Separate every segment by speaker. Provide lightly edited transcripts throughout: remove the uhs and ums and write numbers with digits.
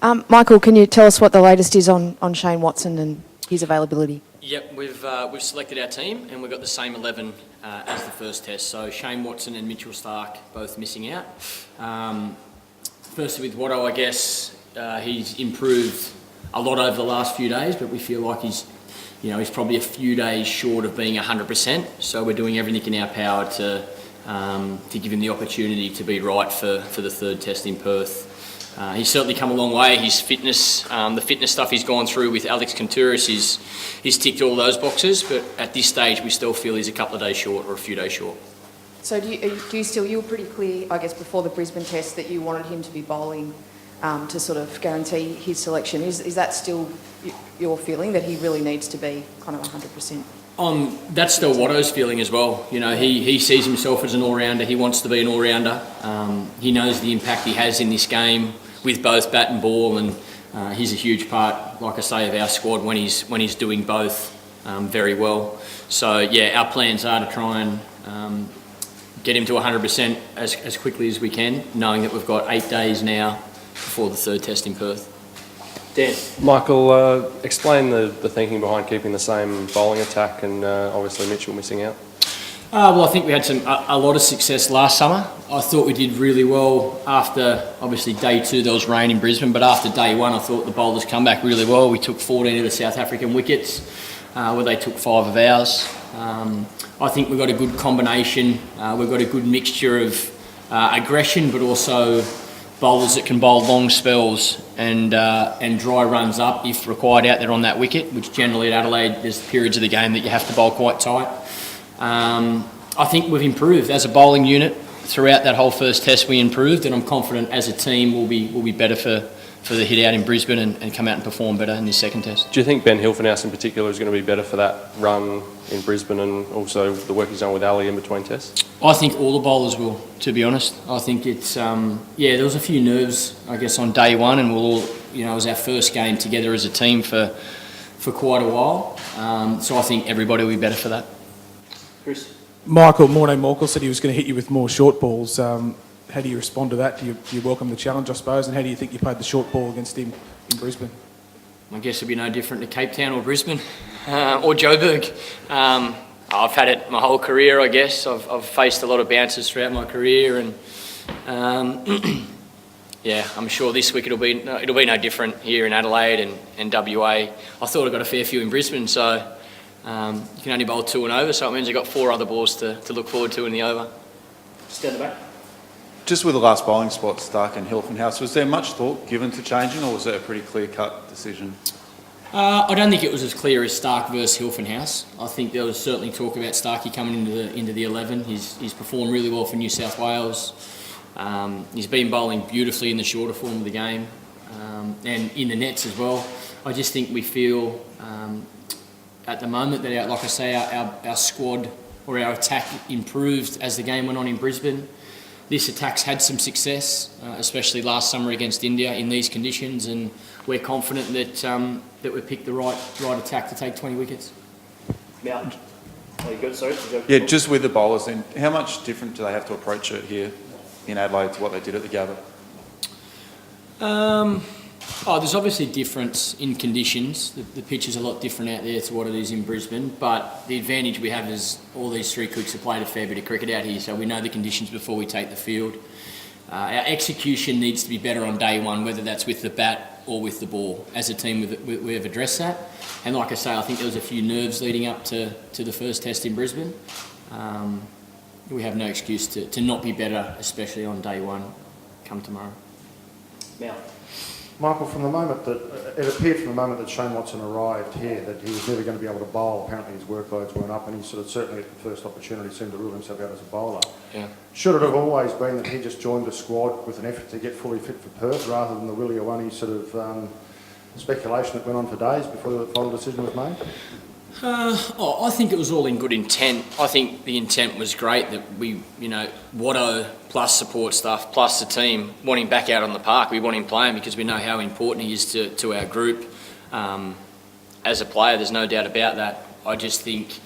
Speaker 1: Michael, can you tell us what the latest is on Shane Watson and his availability?
Speaker 2: Yep, we've selected our team and we've got the same 11 as the first test. So Shane Watson and Mitchell Starke both missing out. Firstly with Watto, I guess he's improved a lot over the last few days, but we feel like he's probably a few days short of being 100%. So we're doing everything in our power to give him the opportunity to be right for the third test in Perth. He's certainly come a long way. His fitness, the fitness stuff he's gone through with Alex Contouris, he's ticked all those boxes, but at this stage we still feel he's a couple of days short or a few days short.
Speaker 1: So you were pretty clear, I guess, before the Brisbane test that you wanted him to be bowling to sort of guarantee his selection. Is that still your feeling, that he really needs to be kind of 100%?
Speaker 2: That's still Watto's feeling as well. He sees himself as an all-rounder. He wants to be an all-rounder. He knows the impact he has in this game with both bat and ball, and he's a huge part, like I say, of our squad when he's doing both very well. So yeah, our plans are to try and get him to 100% as quickly as we can, knowing that we've got 8 days now before the third test in Perth. Dan.
Speaker 3: Michael, explain the thinking behind keeping the same bowling attack and obviously Mitchell missing out.
Speaker 2: Well, I think we had a lot of success last summer. I thought we did really well after, obviously, day 2 there was rain in Brisbane, but after day 1 I thought the bowlers come back really well. We took 14 of the South African wickets, where they took 5 of ours. I think we've got a good combination. We've got a good mixture of aggression, but also bowlers that can bowl long spells and dry runs up if required out there on that wicket, which generally at Adelaide there's periods of the game that you have to bowl quite tight. I think we've improved as a bowling unit throughout that whole first test. We improved, and I'm confident as a team we'll be better for the hit out in Brisbane and come out and perform better in this second test.
Speaker 3: Do you think Ben Hilfenhaus in particular is going to be better for that run in Brisbane and also the work he's done with Ali in between tests?
Speaker 2: I think all the bowlers will, to be honest. I think it's there was a few nerves, I guess, on day 1, and we'll all, it was our first game together as a team for quite a while. So I think everybody will be better for that. Chris?
Speaker 4: Morné Morkel said he was going to hit you with more short balls. How do you respond to that? Do you welcome the challenge, I suppose? And how do you think you played the short ball against him in Brisbane?
Speaker 2: I guess it'd be no different to Cape Town or Brisbane or Joburg. I've had it my whole career, I guess. I've faced a lot of bounces throughout my career, and yeah, I'm sure this week it'll be no different here in Adelaide and WA. I thought I got a fair few in Brisbane, so you can only bowl 2 and over, so it means I've got 4 other balls to look forward to in the over. Just down the back.
Speaker 5: Just with the last bowling spot, Starke and Hilfenhaus, was there much thought given to changing, or was it a pretty clear-cut decision?
Speaker 2: I don't think it was as clear as Starke versus Hilfenhaus. I think there was certainly talk about Starkey coming into the 11. He's performed really well for New South Wales. He's been bowling beautifully in the shorter form of the game, and in the nets as well. I just think we feel at the moment that, like I say, our squad or our attack improved as the game went on in Brisbane. This attack's had some success, especially last summer against India in these conditions, and we're confident that we've picked the right attack to take 20 wickets.
Speaker 3: Yeah. Oh, you good? Sorry.
Speaker 5: Yeah, just with the bowlers then, how much different do they have to approach it here in Adelaide to what they did at the Gabba?
Speaker 2: There's obviously difference in conditions. The pitch is a lot different out there to what it is in Brisbane, but the advantage we have is all these 3 cooks have played a fair bit of cricket out here, so we know the conditions before we take the field. Our execution needs to be better on day 1, whether that's with the bat or with the ball. As a team, we've addressed that, and like I say, I think there was a few nerves leading up to the first test in Brisbane. We have no excuse to not be better, especially on day 1 come tomorrow. Now,
Speaker 6: Michael, from the moment that it appeared from the moment that Shane Watson arrived here that he was never going to be able to bowl. Apparently his workloads weren't up, and he sort of certainly at the first opportunity seemed to rule himself out as a bowler.
Speaker 2: Yeah.
Speaker 6: Should it have always been that he just joined the squad with an effort to get fully fit for Perth, rather than the Willie Owani sort of speculation that went on for days before the final decision was made?
Speaker 2: I think it was all in good intent. I think the intent was great that we, Watto plus support staff plus the team want him back out on the park. We want him playing because we know how important he is to our group. As a player, there's no doubt about that. I just think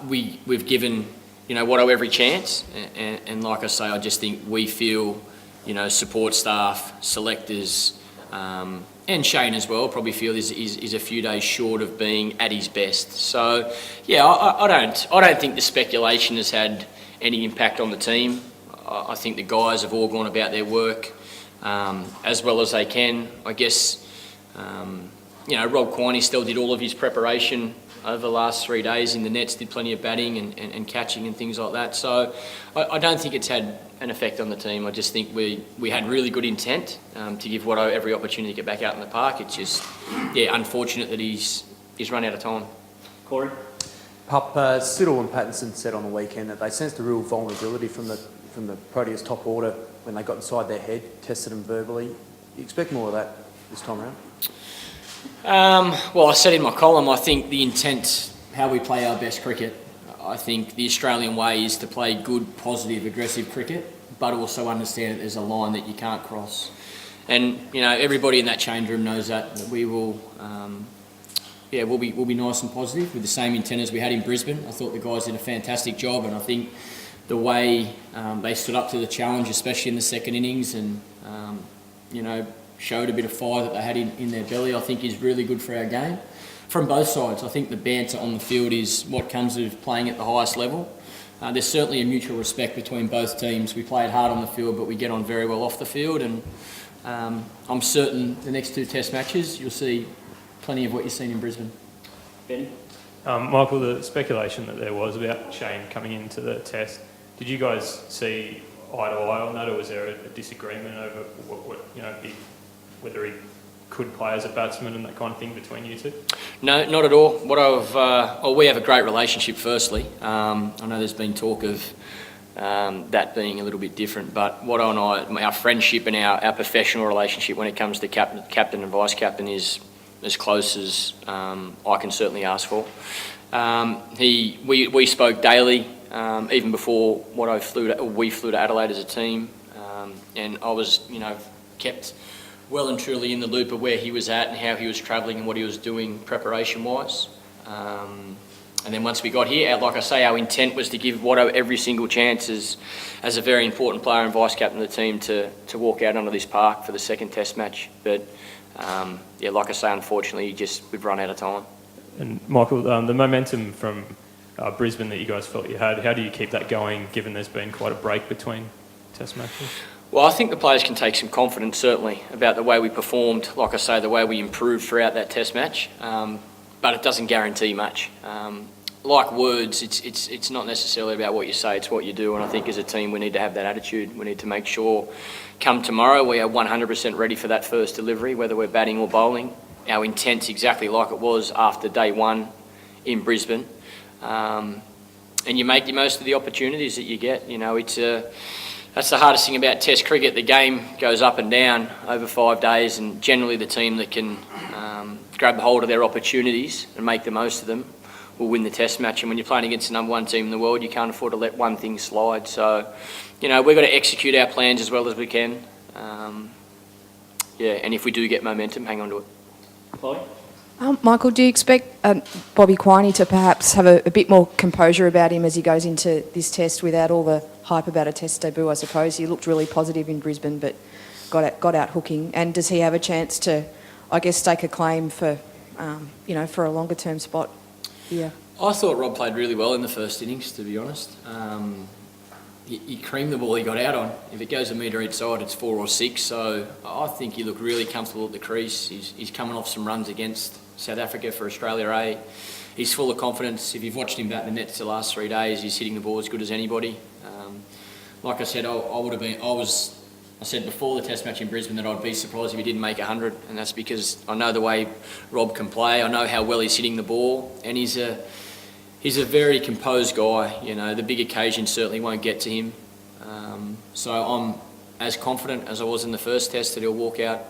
Speaker 2: we've given Watto every chance, and like I say, I just think we feel support staff, selectors, And Shane as well, probably feel is a few days short of being at his best. So, yeah, I don't think the speculation has had any impact on the team. I think the guys have all gone about their work as well as they can. I guess, Rob Quiney still did all of his preparation over the last 3 days in the nets, did plenty of batting and catching and things like that. So I don't think it's had an effect on the team. I just think we had really good intent to give Watto every opportunity to get back out in the park. It's just, unfortunate that he's run out of time.
Speaker 7: Corey?
Speaker 8: Pup, Siddle and Pattinson said on the weekend that they sensed a real vulnerability from the Proteas top order when they got inside their head, tested them verbally. You expect more of that this time around?
Speaker 2: Well, I said in my column, I think the intent, how we play our best cricket, I think the Australian way is to play good, positive, aggressive cricket, but also understand that there's a line that you can't cross. And, everybody in that change room knows that we will, we'll be nice and positive with the same intent as we had in Brisbane. I thought the guys did a fantastic job, and I think the way they stood up to the challenge, especially in the second innings, and, showed a bit of fire that they had in their belly, I think is really good for our game. From both sides, I think the banter on the field is what comes with playing at the highest level. There's certainly a mutual respect between both teams. We play it hard on the field, but we get on very well off the field, and I'm certain the next 2 test matches, you'll see plenty of what you've seen in Brisbane.
Speaker 7: Benny?
Speaker 9: Michael, the speculation that there was about Shane coming into the test, did you guys see eye to eye on that, or was there a disagreement over whether he could play as a batsman and that kind of thing between you two?
Speaker 2: No, not at all. We have a great relationship, firstly. I know there's been talk of that being a little bit different, but Watto and I, our friendship and our professional relationship when it comes to captain and vice-captain is as close as I can certainly ask for. We spoke daily, even before we flew to Adelaide as a team, and I was, kept well and truly in the loop of where he was at and how he was travelling and what he was doing preparation-wise. And then once we got here, like I say, our intent was to give Watto every single chance as a very important player and vice-captain of the team to walk out onto this park for the second test match. But, like I say, unfortunately, we've run out of time.
Speaker 9: And Michael, the momentum from Brisbane that you guys felt you had, how do you keep that going given there's been quite a break between test matches?
Speaker 2: Well, I think the players can take some confidence, certainly, about the way we performed, like I say, the way we improved throughout that test match, but it doesn't guarantee much. Like words, it's not necessarily about what you say, it's what you do, and I think as a team we need to have that attitude. We need to make sure, come tomorrow, we are 100% ready for that first delivery, whether we're batting or bowling. Our intent's exactly like it was after day 1 in Brisbane. And you make the most of the opportunities that you get. That's the hardest thing about Test cricket. The game goes up and down over 5 days, and generally the team that can grab hold of their opportunities and make the most of them will win the Test match. And when you're playing against the number 1 team in the world, you can't afford to let one thing slide. So, we've got to execute our plans as well as we can. And if we do get momentum, hang on to it.
Speaker 7: Chloe?
Speaker 1: Michael, do you expect Bobby Quiney to perhaps have a bit more composure about him as he goes into this test without all the hype about a test debut, I suppose? He looked really positive in Brisbane but got out hooking. And does he have a chance to, stake a claim for, for a longer term spot? Yeah.
Speaker 2: I thought Rob played really well in the first innings, to be honest. He creamed the ball he got out on. If it goes a metre each side, it's 4 or 6. So I think he looked really comfortable at the crease. He's coming off some runs against South Africa for Australia A. He's full of confidence. If you've watched him bat the nets the last 3 days, he's hitting the ball as good as anybody. Like I said, I said before the Test match in Brisbane that I'd be surprised if he didn't make 100, and that's because I know the way Rob can play. I know how well he's hitting the ball, and he's a very composed guy. The big occasion certainly won't get to him. So I'm as confident as I was in the first test that he'll walk out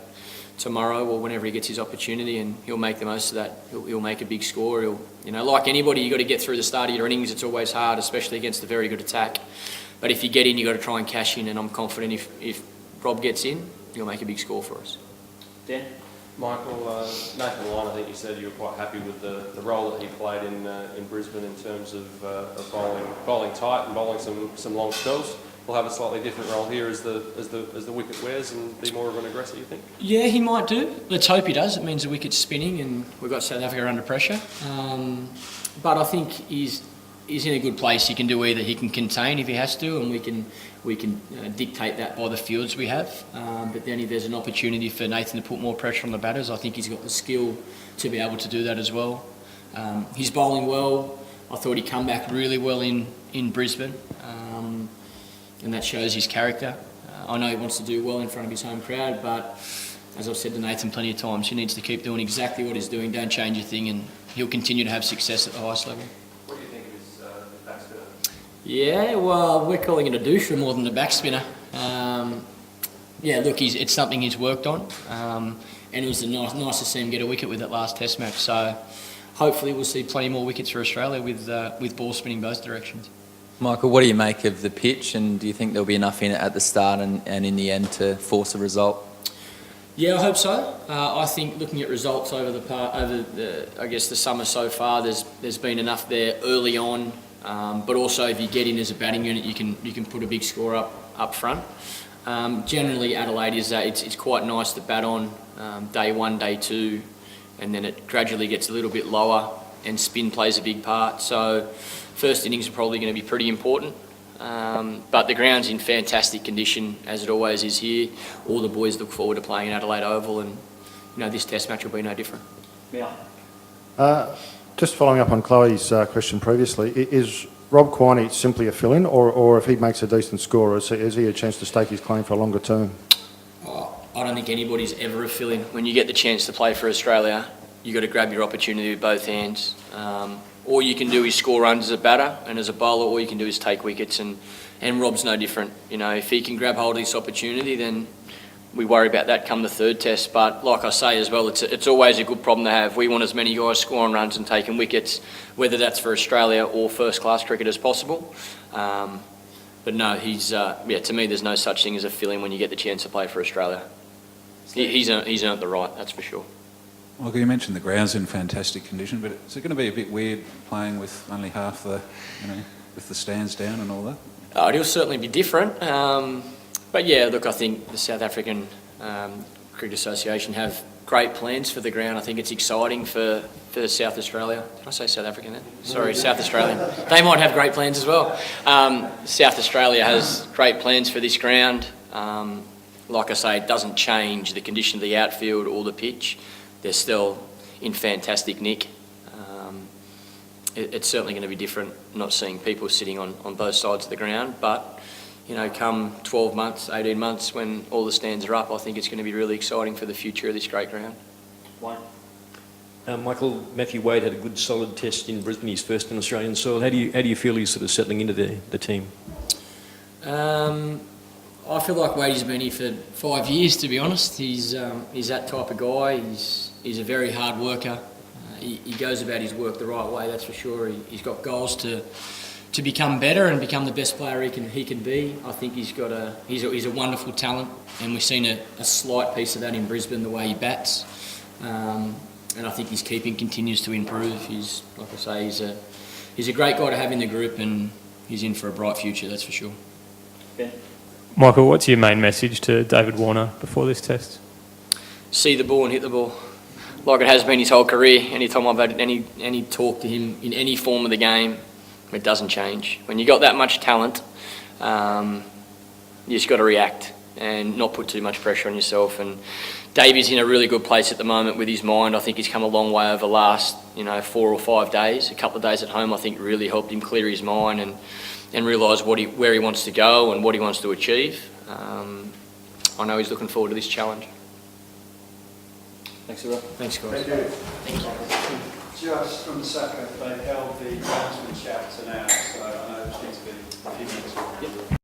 Speaker 2: tomorrow or whenever he gets his opportunity, and he'll make the most of that. He'll make a big score. Like anybody, you've got to get through the start of your innings. It's always hard, especially against a very good attack. But if you get in, you've got to try and cash in, and I'm confident if Rob gets in, he'll make a big score for us.
Speaker 7: Dan?
Speaker 3: Michael, Nathan Lyon, I think you said you were quite happy with the role that he played in Brisbane in terms of bowling tight and bowling some long spells. will have a slightly different role here as the wicket wears and be more of an aggressor, you think?
Speaker 2: Yeah, he might do. Let's hope he does. It means the wicket's spinning and we've got South Africa under pressure. But I think he's in a good place. He can do either. He can contain if he has to, and we can dictate that by the fields we have. But then if there's an opportunity for Nathan to put more pressure on the batters, I think he's got the skill to be able to do that as well. He's bowling well. I thought he'd come back really well in Brisbane, and that shows his character. I know he wants to do well in front of his home crowd, but as I've said to Nathan plenty of times, he needs to keep doing exactly what he's doing. Don't change a thing, and he'll continue to have success at the highest level.
Speaker 3: What do you think of his back spinner?
Speaker 2: Yeah, well, we're calling it a doucher more than a back spinner. Yeah, look, it's something he's worked on, and it was nice to see him get a wicket with that last Test match. So hopefully we'll see plenty more wickets for Australia with ball spinning both directions.
Speaker 10: Michael, what do you make of the pitch, and do you think there'll be enough in it at the start and in the end to force a result?
Speaker 2: Yeah, I hope so. I think looking at results over the summer so far, there's been enough there early on, but also if you get in as a batting unit, you can put a big score up front. Generally, Adelaide it's quite nice to bat on day one, day two, and then it gradually gets a little bit lower, and spin plays a big part. So first innings are probably going to be pretty important. But the ground's in fantastic condition, as it always is here. All the boys look forward to playing in Adelaide Oval, and this Test match will be no different.
Speaker 7: Yeah.
Speaker 6: Just following up on Chloe's question previously, is Rob Quiney simply a fill-in, or if he makes a decent score, is he a chance to stake his claim for a longer term?
Speaker 2: I don't think anybody's ever a fill-in. When you get the chance to play for Australia, you've got to grab your opportunity with both hands. All you can do is score runs as a batter, and as a bowler, all you can do is take wickets, and Rob's no different. If he can grab hold of this opportunity, then we worry about that come the third Test. But like I say as well, it's always a good problem to have. We want as many guys scoring runs and taking wickets, whether that's for Australia or first-class cricket as possible. But no, to me, there's no such thing as a fill-in when you get the chance to play for Australia. He's earned the right, that's for sure.
Speaker 11: Michael, you mentioned the ground's in fantastic condition, but is it going to be a bit weird playing with only half the, with the stands down and all that?
Speaker 2: It'll certainly be different. But yeah, look, I think the South African Cricket Association have great plans for the ground. I think it's exciting for South Australia. Did I say South African then? Sorry, South Australian. They might have great plans as well. South Australia has great plans for this ground. Like I say, it doesn't change the condition of the outfield or the pitch. They're still in fantastic nick. It's certainly going to be different not seeing people sitting on both sides of the ground, but come 12 months, 18 months when all the stands are up, I think it's going to be really exciting for the future of this great ground.
Speaker 7: One.
Speaker 12: Michael, Matthew Wade had a good solid Test in Brisbane, his first in Australian soil. How do you feel he's sort of settling into the team?
Speaker 2: I feel like Wadey's been here for 5 years, to be honest. He's that type of guy. He's a very hard worker. He goes about his work the right way, that's for sure. He's got goals to become better and become the best player he can be. I think he's a wonderful talent, and we've seen a slight piece of that in Brisbane, the way he bats. And I think his keeping continues to improve. Like I say, he's a great guy to have in the group, and he's in for a bright future, that's for sure.
Speaker 7: Ben.
Speaker 9: Michael, what's your main message to David Warner before this Test?
Speaker 2: See the ball and hit the ball, like it has been his whole career. Anytime I've had any talk to him in any form of the game, it doesn't change. When you got that much talent, you just got to react and not put too much pressure on yourself. And Davey's in a really good place at the moment with his mind. I think he's come a long way over the last 4 or 5 days. A couple of days at home, I think, really helped him clear his mind and realise where he wants to go and what he wants to achieve. I know he's looking forward to this challenge.
Speaker 7: Thanks, Rob.
Speaker 2: Thanks, guys.
Speaker 13: Thank you. Just from the SACO, they held the announcement chat to now, so I know there's going to be opinions.
Speaker 2: Yep.